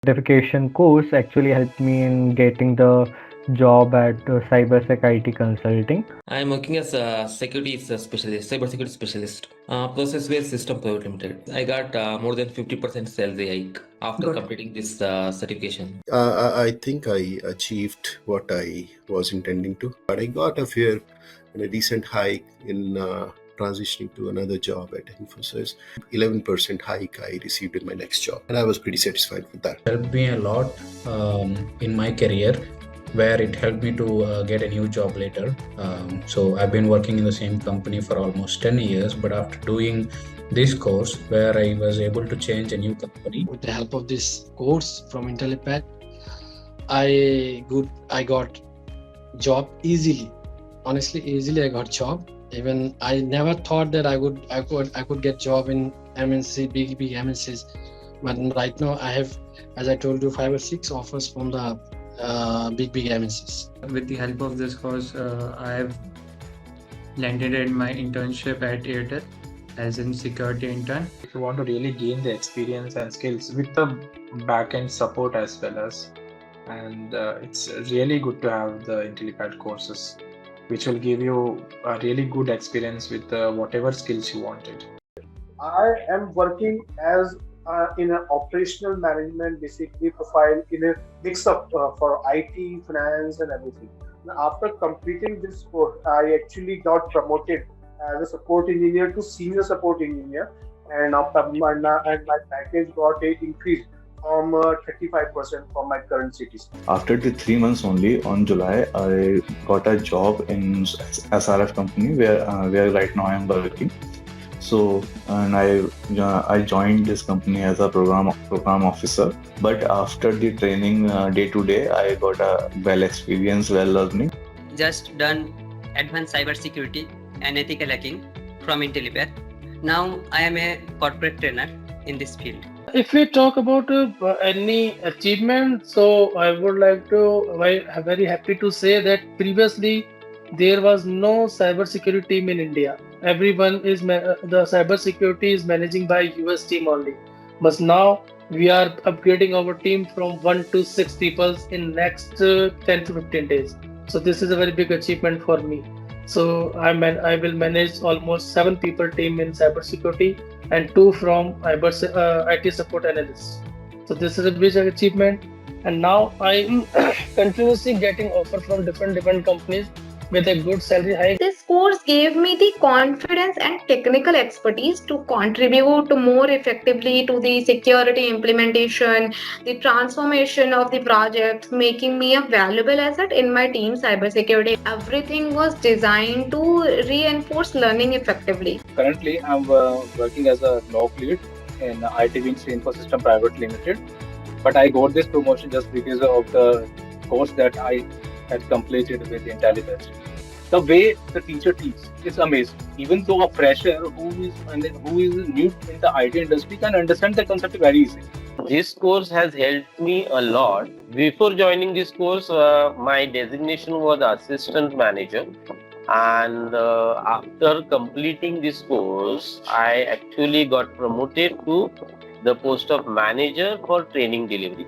certification course actually helped me in getting the job at cybersecurity consulting. I am working as a security specialist, cybersecurity specialist, Processware System Private Limited. I got more than 50% salary hike after completing this certification. I think I achieved what I was intending to, but I got a fair and a decent hike in transitioning to another job at Infosys. 11% hike I received in my next job, and I was pretty satisfied with that. Helped me a lot in my career, where it helped me to get a new job later. So I've been working in the same company for almost 10 years, but after doing this course, where I was able to change a new company. With the help of this course from Intellipaat, I got job easily. Honestly, easily I got job. Even I never thought that I could get job in MNC, big MNCs. But right now I have, as I told you, 5 or 6 offers from the big MNCs. With the help of this course, I have landed in my internship at Airtel as in security intern. If you want to really gain the experience and skills with the back-end support as well as, and it's really good to have the Intellipaat courses, which will give you a really good experience with whatever skills you wanted. I am working as in an operational management basically profile in a mix up for IT, finance and everything. After completing this course, I actually got promoted as a support engineer to senior support engineer, and my package got a increase from 35% from my current cities. After the 3 months only, on July, I got a job in SRF company where right now I am working. So, and I joined this company as a program officer. But after the training day to day, I got a well experience, well learning. Just done advanced cybersecurity and ethical hacking from Intellipaat. Now I am a corporate trainer in this field. If we talk about any achievement, so I would like to, I'm very happy to say that previously there was no cybersecurity team in India. Everyone is, the cybersecurity is managing by US team only. But now we are upgrading our team from 1 to 6 people in next 10 to 15 days. So this is a very big achievement for me. So I will manage almost 7 people team in cybersecurity and 2 from IT support analysts. So this is a big achievement. And now I am continuously getting offer from different companies with a good salary hike. This course gave me the confidence and technical expertise to contribute more effectively to the security implementation, the transformation of the project, making me a valuable asset in my team cybersecurity. Everything was designed to reinforce learning effectively. Currently, I'm working as a log lead in IT Wings Infosystem Private Limited. But I got this promotion just because of the course that I had completed with Intellipaat. The way the teacher teaches is amazing. Even though a fresher who is new in the IT industry can understand the concept very easily. This course has helped me a lot. Before joining this course, my designation was assistant manager. And after completing this course, I actually got promoted to the post of manager for training delivery.